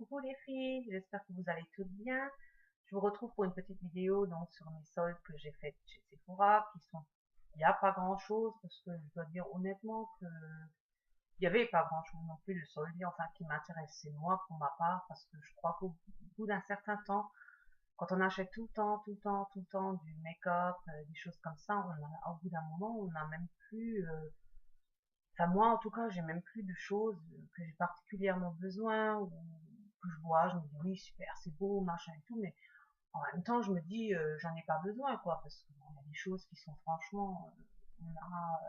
coucou les filles, j'espère que vous allez toutes bien. Je vous retrouve pour une petite vidéo donc sur mes soldes que j'ai faites chez Sephora, il n'y a pas grand chose parce que je dois dire honnêtement que il n'y avait pas grand chose non plus de soldes, enfin qui m'intéressait moi pour ma part parce que je crois qu'au bout d'un certain temps, quand on achète tout le temps du make-up, des choses comme ça, au bout d'un moment, on n'a même plus enfin, moi, en tout cas, j'ai même plus de choses que j'ai particulièrement besoin ou que je vois. Je me dis, oui, super, c'est beau, machin et tout, mais en même temps, je me dis, j'en ai pas besoin, quoi, parce que bon, il y a des choses qui sont franchement, on a,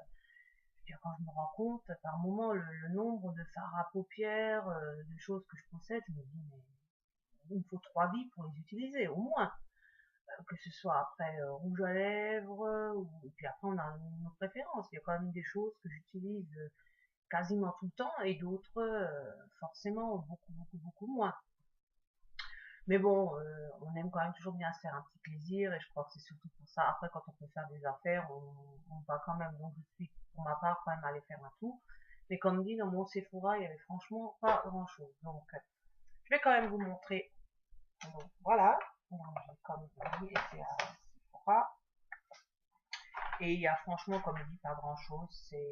je veux dire, quand je me rends compte, par moment, le nombre de fards à paupières, de choses que je possède, je me dis, mais il me faut 3 vies pour les utiliser, au moins. Que ce soit après rouge à lèvres, et puis après, on a nos préférences. Il y a quand même des choses que j'utilise quasiment tout le temps et d'autres forcément beaucoup moins. Mais bon, on aime quand même toujours bien se faire un petit plaisir et je crois que c'est surtout pour ça. Après, quand on peut faire des affaires, on va quand même. Donc je suis pour ma part quand même aller faire un tour. Mais comme dit, dans mon Sephora, il y avait franchement pas grand chose. Donc je vais quand même vous montrer. Donc voilà. Donc, comme dit, c'est à Sephora. Et il y a franchement, comme dit, pas grand chose. C'est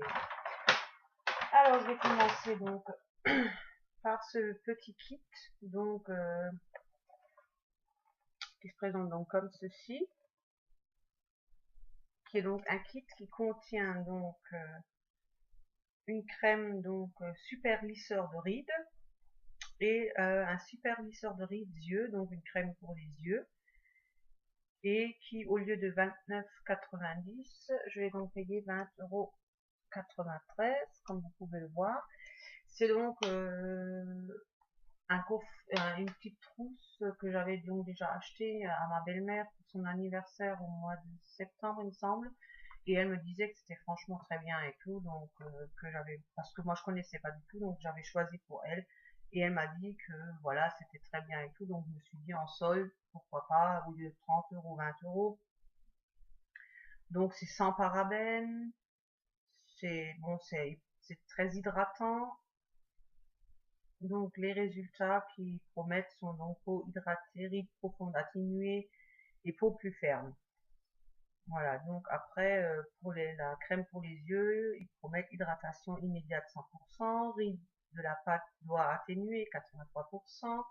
alors je vais commencer donc par ce petit kit donc qui se présente donc comme ceci, qui est donc un kit qui contient donc une crème donc super lisseur de rides et un super lisseur de rides yeux, donc une crème pour les yeux, et qui au lieu de 29,90 je vais donc payer 20,93 € comme vous pouvez le voir. C'est donc une petite trousse que j'avais donc déjà acheté à ma belle-mère pour son anniversaire au mois de septembre, il me semble. Et elle me disait que c'était franchement très bien et tout, donc parce que moi je connaissais pas du tout, donc j'avais choisi pour elle. Et elle m'a dit que voilà, c'était très bien et tout, donc je me suis dit en solde, pourquoi pas, au lieu de 30 €, 20 €. Donc c'est sans parabènes, c'est bon, c'est très hydratant. Donc les résultats qui promettent sont donc peau hydratée, rides profondes atténuées et peau plus ferme. Voilà, donc après pour la crème pour les yeux, ils promettent hydratation immédiate 100%, rides de la pâte doit atténuer 83%,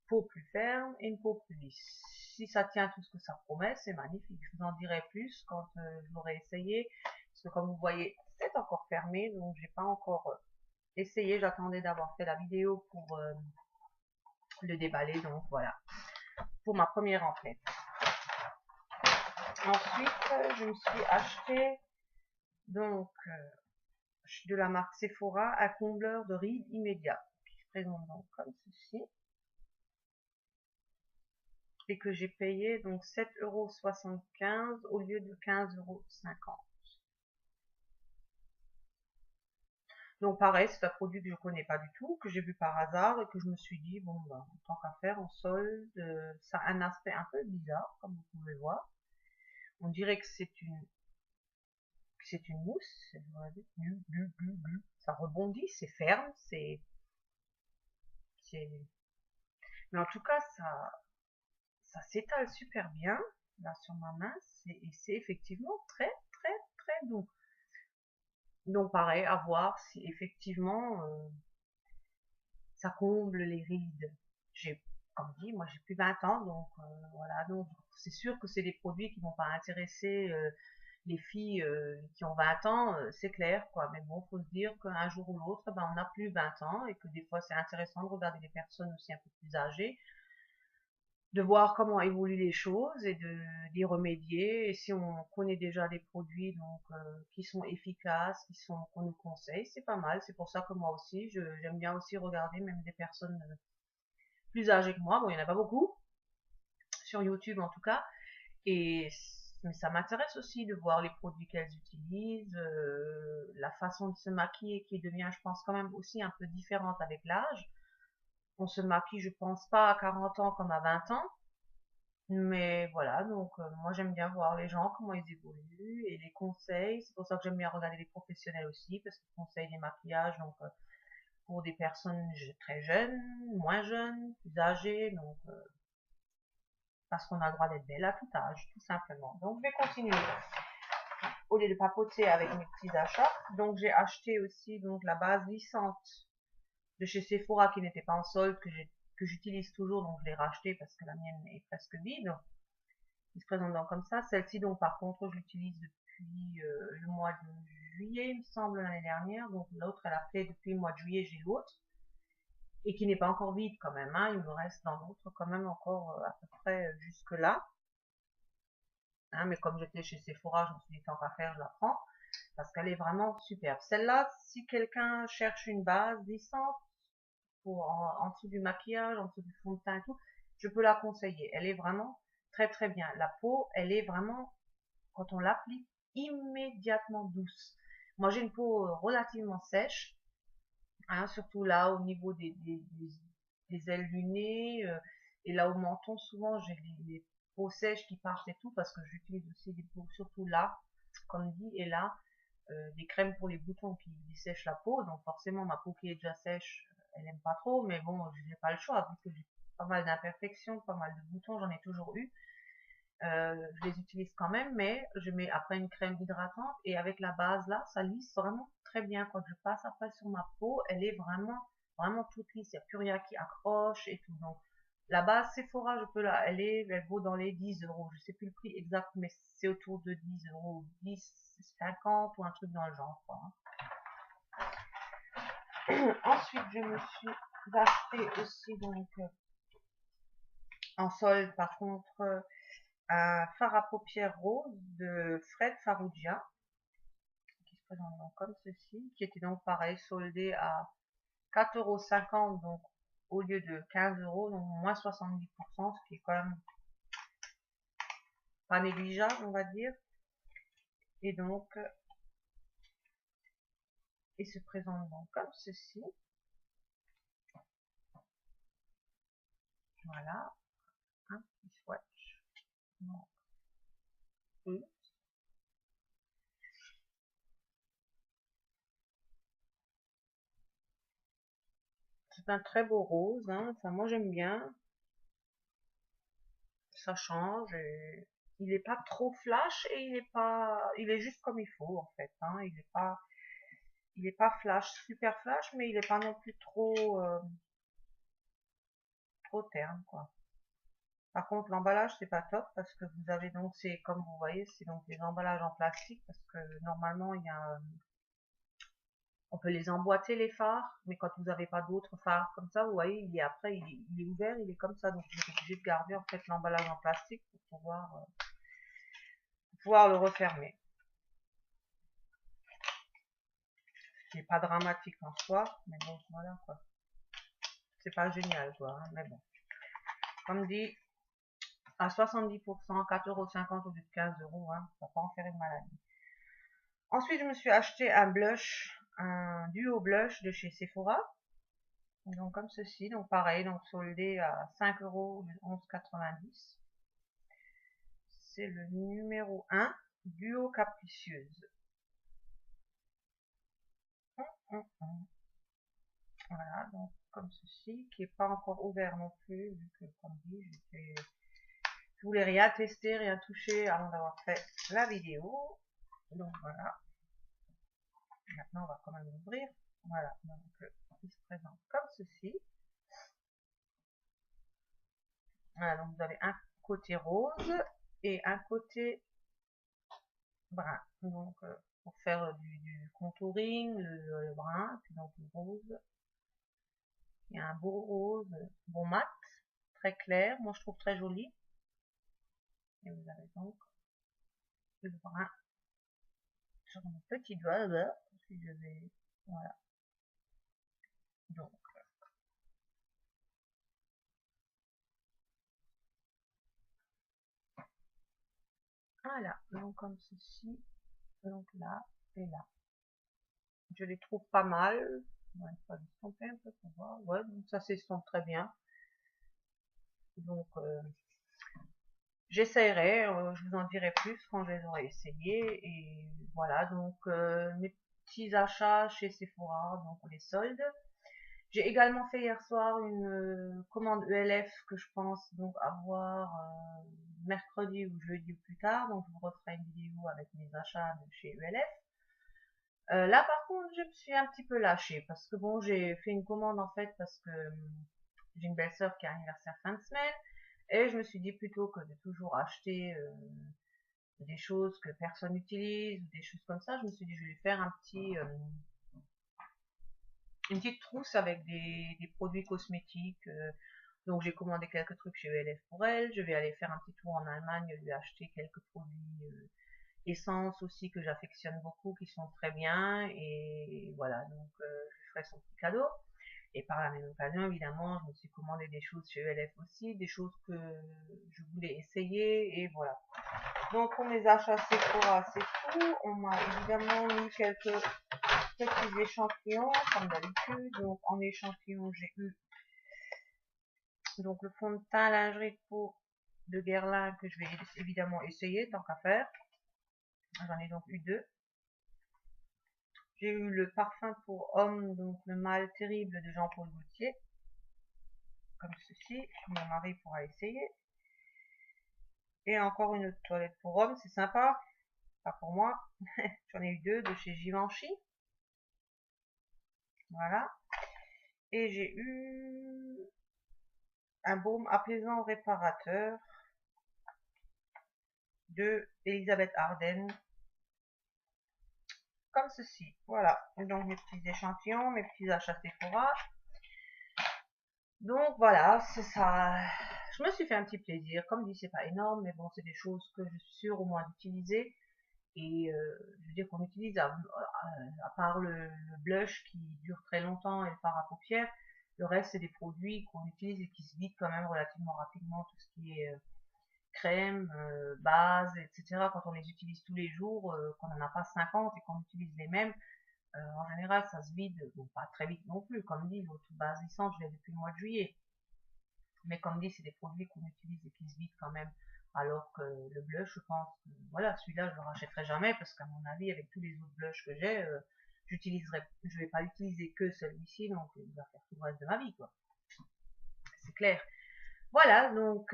peau plus ferme et une peau plus lisse. Si ça tient tout ce que ça promet, c'est magnifique. Je vous en dirai plus quand je l'aurai essayé, parce que comme vous voyez, c'est encore fermé, donc j'ai pas encore essayé. J'attendais d'avoir fait la vidéo pour le déballer, donc voilà, pour ma première enquête. Ensuite, je me suis acheté donc de la marque Sephora un combleur de rides immédiat qui se présente donc comme ceci et que j'ai payé donc 7,75 € au lieu de 15,50 €. Donc pareil, c'est un produit que je connais pas du tout, que j'ai vu par hasard et que je me suis dit bon bah, tant qu'à faire en solde, ça a un aspect un peu bizarre comme vous pouvez voir. On dirait que c'est une mousse, ça rebondit, c'est ferme, mais en tout cas ça s'étale super bien là sur ma main, et c'est effectivement très doux. Donc pareil, à voir si effectivement ça comble les rides. J'ai, comme dit, moi j'ai plus 20 ans, donc voilà, donc c'est sûr que c'est des produits qui vont pas intéresser les filles qui ont 20 ans, c'est clair, quoi. Mais bon, faut se dire qu'un jour ou l'autre, ben, on n'a plus 20 ans et que des fois, c'est intéressant de regarder les personnes aussi un peu plus âgées, de voir comment évoluent les choses et d'y remédier. Et si on connaît déjà des produits donc qui sont efficaces, qu'on nous conseille, c'est pas mal. C'est pour ça que moi aussi, j'aime bien aussi regarder même des personnes plus âgées que moi. Bon, il y en a pas beaucoup sur YouTube en tout cas. Et mais ça m'intéresse aussi de voir les produits qu'elles utilisent, la façon de se maquiller qui devient, je pense, quand même aussi un peu différente avec l'âge. On se maquille, je pense pas à 40 ans comme à 20 ans, mais voilà, donc moi j'aime bien voir les gens, comment ils évoluent et les conseils. C'est pour ça que j'aime bien regarder les professionnels aussi, parce qu'ils conseillent des maquillages, donc pour des personnes très jeunes, moins jeunes, plus âgées, donc parce qu'on a le droit d'être belle à tout âge, tout simplement. Donc je vais continuer au lieu de papoter avec mes petits achats. Donc j'ai acheté aussi donc la base lissante de chez Sephora qui n'était pas en solde, que j'utilise toujours, donc je l'ai racheté parce que la mienne est presque vide. Il se présente donc comme ça. Celle-ci donc par contre je l'utilise depuis le mois de juillet, il me semble, l'année dernière. Donc l'autre elle a fait depuis le mois de juillet, j'ai l'autre. Et qui n'est pas encore vide quand même, hein. Il me reste dans l'autre quand même encore à peu près jusque là. Hein, mais comme j'étais chez Sephora, je me suis dit tant qu'à faire, je la prends. Parce qu'elle est vraiment superbe. Celle-là, si quelqu'un cherche une base lissante pour en dessous du maquillage, en dessous du fond de teint et tout, je peux la conseiller. Elle est vraiment très très bien. La peau, elle est vraiment, quand on l'applique, immédiatement douce. Moi, j'ai une peau relativement sèche, hein, surtout là au niveau des ailes du nez, et là au menton, souvent j'ai les peaux sèches qui partent et tout, parce que j'utilise aussi des peaux, surtout là, comme dit, et là, des crèmes pour les boutons qui dessèchent la peau, donc forcément ma peau qui est déjà sèche, elle aime pas trop, mais bon, je n'ai pas le choix, vu que j'ai pas mal d'imperfections, pas mal de boutons, j'en ai toujours eu. Je les utilise quand même, mais je mets après une crème hydratante, et avec la base là, ça lisse vraiment très bien. Quand je passe après sur ma peau, elle est vraiment toute lisse, il n'y a plus rien qui accroche et tout. Donc la base Sephora, je peux elle vaut dans les 10 euros, je sais plus le prix exact, mais c'est autour de 10 euros, 10, 50 ou un truc dans le genre, quoi, hein. Ensuite, je me suis acheté aussi donc en solde par contre un fard à paupières rose de Fred Farrugia, qui se présente donc comme ceci, qui était donc pareil, soldé à 4,50 €, donc au lieu de 15 €, donc moins 70%, ce qui est quand même pas négligeable, on va dire. Et donc, il se présente donc comme ceci. Voilà, un petit swatch. Donc, c'est un très beau rose, hein. Enfin, moi j'aime bien. Ça change. Et il est pas trop flash et il est juste comme il faut en fait, hein. Il est pas flash, super flash, mais il est pas non plus trop terne, quoi. Par contre, l'emballage c'est pas top parce que vous avez donc, c'est comme vous voyez, c'est donc des emballages en plastique parce que normalement on peut les emboîter les phares, mais quand vous n'avez pas d'autres phares comme ça, vous voyez, il est ouvert, il est comme ça, donc vous êtes obligé de garder en fait l'emballage en plastique pour pouvoir le refermer. Ce n'est pas dramatique en soi, mais bon, voilà quoi. C'est pas génial quoi, hein, mais bon. Comme dit, à 70%, 4,50 € au lieu de 15 €, hein, ça va pas en faire une maladie. Ensuite, je me suis acheté un blush, un duo blush de chez Sephora. Donc comme ceci, donc pareil, donc soldé à 5 € au lieu de 11,90 €. C'est le numéro 1, duo capricieuse. Voilà, donc comme ceci, qui est pas encore ouvert non plus, vu que comme dit, je voulais rien tester, rien toucher avant d'avoir fait la vidéo. Donc voilà. Maintenant, on va quand même l'ouvrir. Voilà, donc il se présente comme ceci. Voilà, donc vous avez un côté rose et un côté brun. Donc pour faire du contouring, le brun, puis donc le rose. Il y a un beau rose, bon mat, très clair, moi je trouve très joli. Et vous avez donc le brun sur mon petit doigt là, si je vais, voilà. Donc, voilà, donc comme ceci, donc là et là. Je les trouve pas mal. On va pas l'estomper un peu pour voir. Ouais, donc ça s'estompe très bien. Donc, j'essaierai, je vous en dirai plus quand je les aurai essayés. Et voilà, donc mes petits achats chez Sephora, donc les soldes. J'ai également fait hier soir une commande ELF que je pense donc avoir mercredi ou jeudi ou plus tard. Donc je vous referai une vidéo avec mes achats de chez ELF. Là par contre je me suis un petit peu lâchée parce que bon j'ai fait une commande en fait parce que j'ai une belle-sœur qui a anniversaire fin de semaine et je me suis dit plutôt que de toujours acheter des choses que personne n'utilise ou des choses comme ça, je me suis dit je vais lui faire une petite trousse avec des produits cosmétiques. Donc j'ai commandé quelques trucs chez ELF pour elle. Je vais aller faire un petit tour en Allemagne, lui acheter quelques produits essence aussi que j'affectionne beaucoup, qui sont très bien. Et voilà, donc je ferai son petit cadeau. Et par la même occasion, évidemment, je me suis commandé des choses chez ELF aussi, des choses que je voulais essayer. Et voilà. Donc pour mes achats Sephora, c'est tout. On m'a évidemment mis quelques petits échantillons, comme d'habitude. Donc en échantillon, j'ai eu donc le fond de teint lingerie de peau de Guerlain que je vais évidemment essayer tant qu'à faire. J'en ai donc eu deux. J'ai eu le parfum pour homme, donc le mâle terrible de Jean-Paul Gaultier, comme ceci. Mon mari pourra essayer. Et encore une autre toilette pour homme, c'est sympa, pas pour moi. J'en ai eu deux de chez Givenchy. Voilà. Et j'ai eu un baume apaisant réparateur de Elisabeth Arden, comme ceci. Voilà, donc mes petits échantillons, mes petits achats Sephora. Donc voilà, c'est ça. Je me suis fait un petit plaisir. Comme dit, c'est pas énorme, mais bon, c'est des choses que je suis sûre au moins d'utiliser. Et je veux dire qu'on utilise, à part le blush qui dure très longtemps et le fard à paupières, le reste c'est des produits qu'on utilise et qui se vident quand même relativement rapidement, tout ce qui est crème, base, etc. Quand on les utilise tous les jours, qu'on n'en a pas 50 et qu'on utilise les mêmes, en général ça se vide, bon pas très vite non plus, comme dit, l'autre base lissante je l'ai depuis le mois de juillet. Mais comme dit, c'est des produits qu'on utilise et qui se vident quand même. Alors que le blush, je pense que, voilà, celui-là, je le rachèterai jamais parce qu'à mon avis, avec tous les autres blushs que j'ai, je vais pas utiliser que celui-ci, donc il va faire tout le reste de ma vie, quoi. C'est clair. Voilà, donc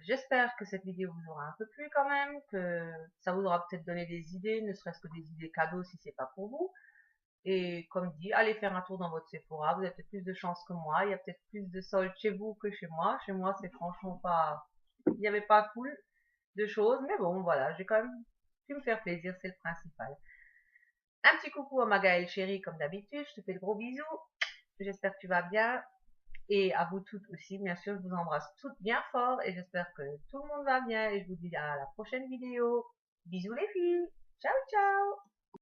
j'espère que cette vidéo vous aura un peu plu quand même, que ça vous aura peut-être donné des idées, ne serait-ce que des idées cadeaux si c'est pas pour vous. Et comme dit, allez faire un tour dans votre Sephora, vous avez peut-être plus de chance que moi, il y a peut-être plus de soldes chez vous que chez moi. Chez moi, c'est franchement pas, il n'y avait pas cool de choses, mais bon, voilà, j'ai quand même pu me faire plaisir, c'est le principal. Un petit coucou à Magaëlle chérie, comme d'habitude, je te fais de gros bisous, j'espère que tu vas bien, et à vous toutes aussi, bien sûr, je vous embrasse toutes bien fort, et j'espère que tout le monde va bien, et je vous dis à la prochaine vidéo. Bisous les filles, ciao ciao!